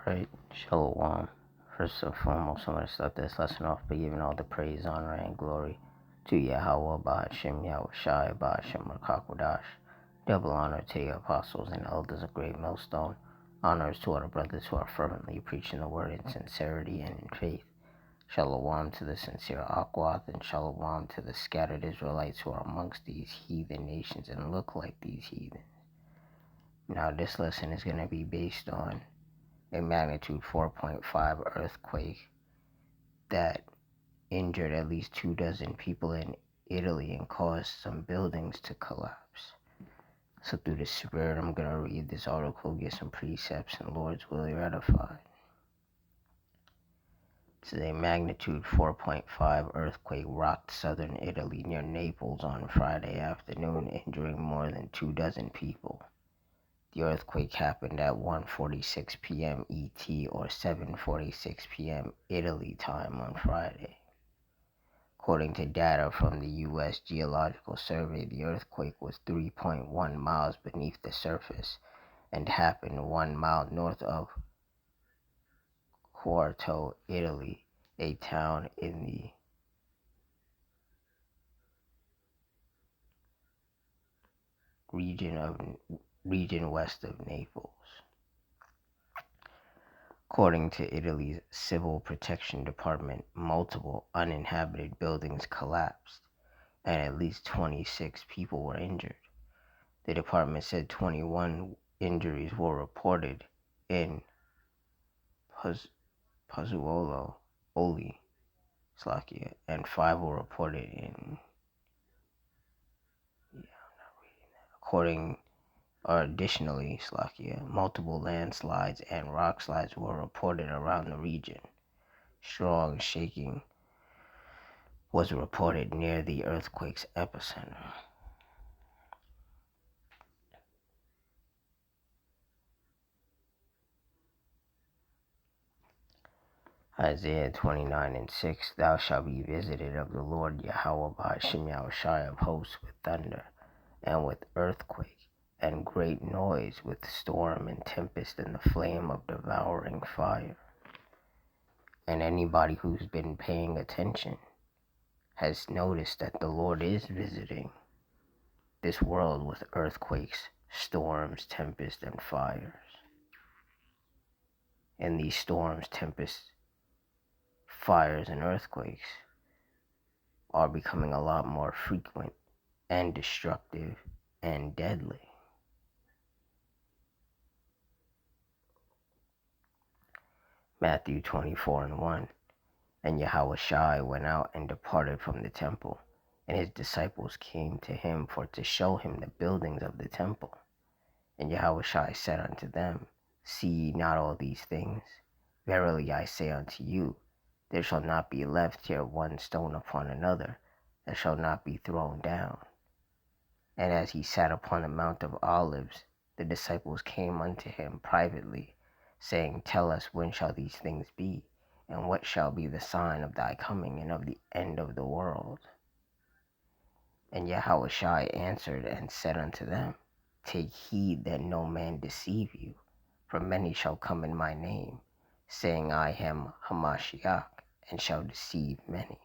Alright, Shalom. First and foremost, I'm going to start this lesson off by giving all the praise, honor, and glory to Yahweh, Bahashem, Yahweh Shai, Bahashem, Rakakwadash. Double honor to the apostles and elders of Great Millstone. Honors to all the brothers who are fervently preaching the word in sincerity and in faith. Shalom to the sincere Akwath, and Shalom to the scattered Israelites who are amongst these heathen nations and look like these heathens. Now, this lesson is going to be based on a magnitude 4.5 earthquake that injured at least 24 people in Italy and caused some buildings to collapse. So through the Spirit, I'm going to read this article, get some precepts, and Lord's will be ratified. This is a magnitude 4.5 earthquake rocked southern Italy near Naples on Friday afternoon, injuring more than 24 people. The earthquake happened at 1:46 p.m. ET or 7:46 p.m. Italy time on Friday. According to data from the U.S. Geological Survey, the earthquake was 3.1 miles beneath the surface and happened 1 mile north of Quarto, Italy, a town in the region west of Naples. According to Italy's Civil Protection Department, multiple uninhabited buildings collapsed and at least 26 people were injured. The department said 21 injuries were reported in Pozzuolo, Slovakia, and 5 were reported in Additionally, Slovakia, multiple landslides and rock slides were reported around the region. Strong shaking was reported near the earthquake's epicenter. Isaiah 29:6, Thou shalt be visited of the Lord Yahweh Bahashem Yahweh Shai of hosts with thunder, and with earthquake, and great noise, with storm and tempest, and the flame of devouring fire. And anybody who's been paying attention has noticed that the Lord is visiting this world with earthquakes, storms, tempests, and fires. And these storms, tempests, fires, and earthquakes are becoming a lot more frequent and destructive and deadly. Matthew 24:1, And Yahweh Shai went out and departed from the temple, and his disciples came to him for to show him the buildings of the temple. And Yahweh Shai said unto them, See ye not all these things? Verily I say unto you, there shall not be left here one stone upon another that shall not be thrown down. And as he sat upon the Mount of Olives, the disciples came unto him privately, saying, Tell us, when shall these things be? And what shall be the sign of thy coming and of the end of the world? And Yahweh Shai answered and said unto them, Take heed that no man deceive you, for many shall come in my name, saying, I am Hamashiach, and shall deceive many.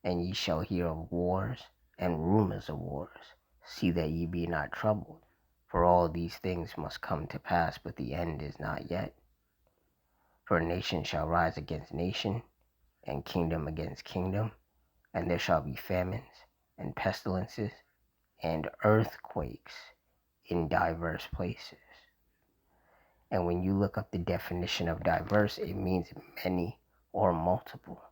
And ye shall hear of wars and rumors of wars. See that ye be not troubled, for all these things must come to pass, but the end is not yet. For nation shall rise against nation, and kingdom against kingdom, and there shall be famines, and pestilences, and earthquakes in diverse places. And when you look up the definition of diverse, it means many or multiple.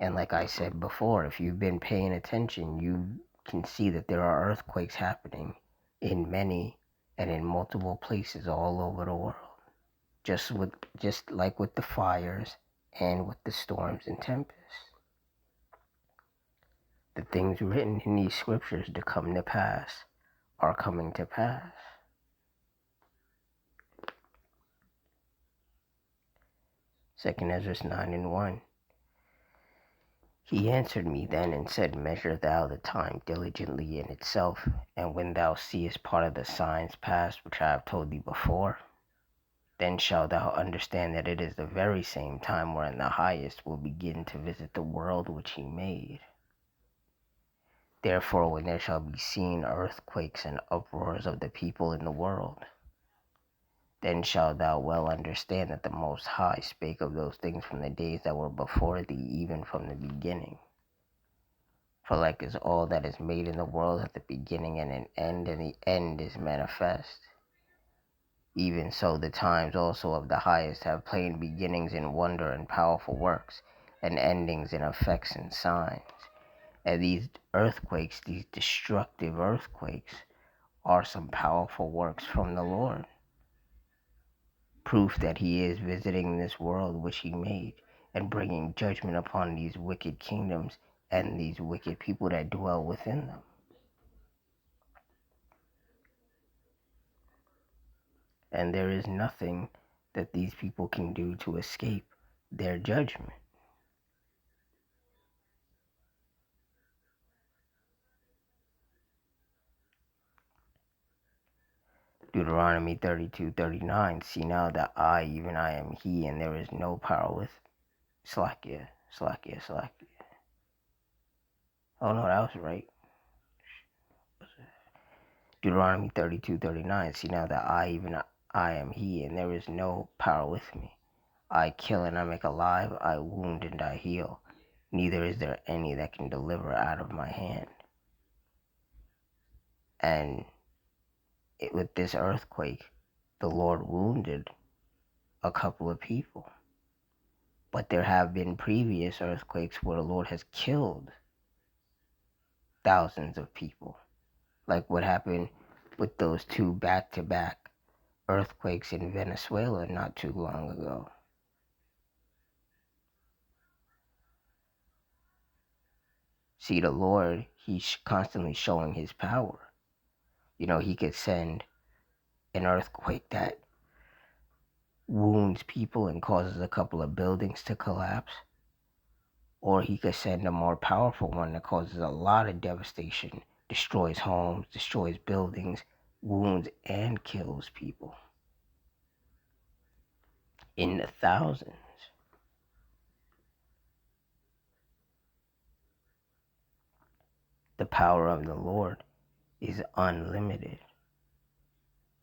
And like I said before, if you've been paying attention, you can see that there are earthquakes happening in many and in multiple places all over the world. Just like with the fires and with the storms and tempests. The things written in these scriptures to come to pass are coming to pass. Second Ezra 9:1. He answered me then and said, Measure thou the time diligently in itself, and when thou seest part of the signs past which I have told thee before, Then shalt thou understand that it is the very same time wherein the Highest will begin to visit the world which he made. Therefore, when there shall be seen earthquakes and uproars of the people in the world, then shalt thou well understand that the Most High spake of those things from the days that were before thee, even from the beginning. For like as all that is made in the world hath a beginning and an end, and the end is manifest, even so the times also of the Highest have plain beginnings in wonder and powerful works, and endings in effects and signs. And these earthquakes, these destructive earthquakes, are some powerful works from the Lord. Proof that he is visiting this world which he made, and bringing judgment upon these wicked kingdoms and these wicked people that dwell within them. And there is nothing that these people can do to escape their judgment. Deuteronomy 32:39. See now that I, even I, am he, and there is no power with Slakia. Oh no, that was right. Deuteronomy 32:39. See now that I, even I, am he, and there is no power with me. I kill and I make alive, I wound and I heal. Neither is there any that can deliver out of my hand. And with this earthquake, the Lord wounded a couple of people. But there have been previous earthquakes where the Lord has killed thousands of people. Like what happened with those two back-to-back earthquakes in Venezuela not too long ago. See, the Lord, he's constantly showing his power. You know, he could send an earthquake that wounds people and causes a couple of buildings to collapse. Or he could send a more powerful one that causes a lot of devastation, destroys homes, destroys buildings, wounds, and kills people in the thousands. The power of the Lord is unlimited.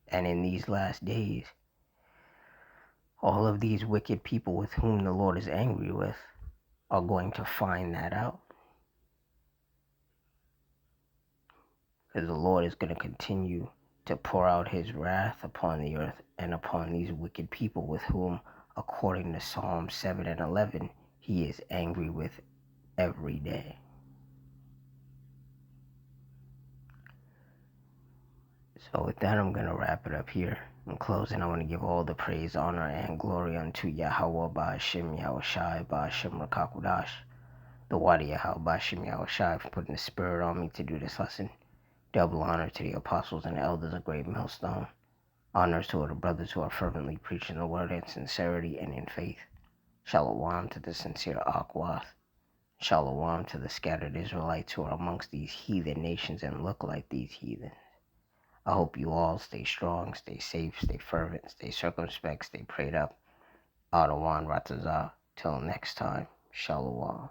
And in these last days, all of these wicked people with whom the Lord is angry with are going to find that out. Because the Lord is going to continue to pour out his wrath upon the earth and upon these wicked people with whom, according to Psalm 7 and 11, he is angry with every day. So with that, I'm going to wrap it up here. In closing, I want to give all the praise, honor, and glory unto Yahweh Ba'ashem Yahushai Ba'ashem Rakakudash, the Wadi Yahweh Ba'ashem Yahushai, for putting the spirit on me to do this lesson. Double honor to the apostles and elders of Great Millstone. Honors to all the brothers who are fervently preaching the word in sincerity and in faith. Shalom to the sincere Akwath. Shalom to the scattered Israelites who are amongst these heathen nations and look like these heathens. I hope you all stay strong, stay safe, stay fervent, stay circumspect, stay prayed up. Adawan Ratazah. Till next time, Shalom.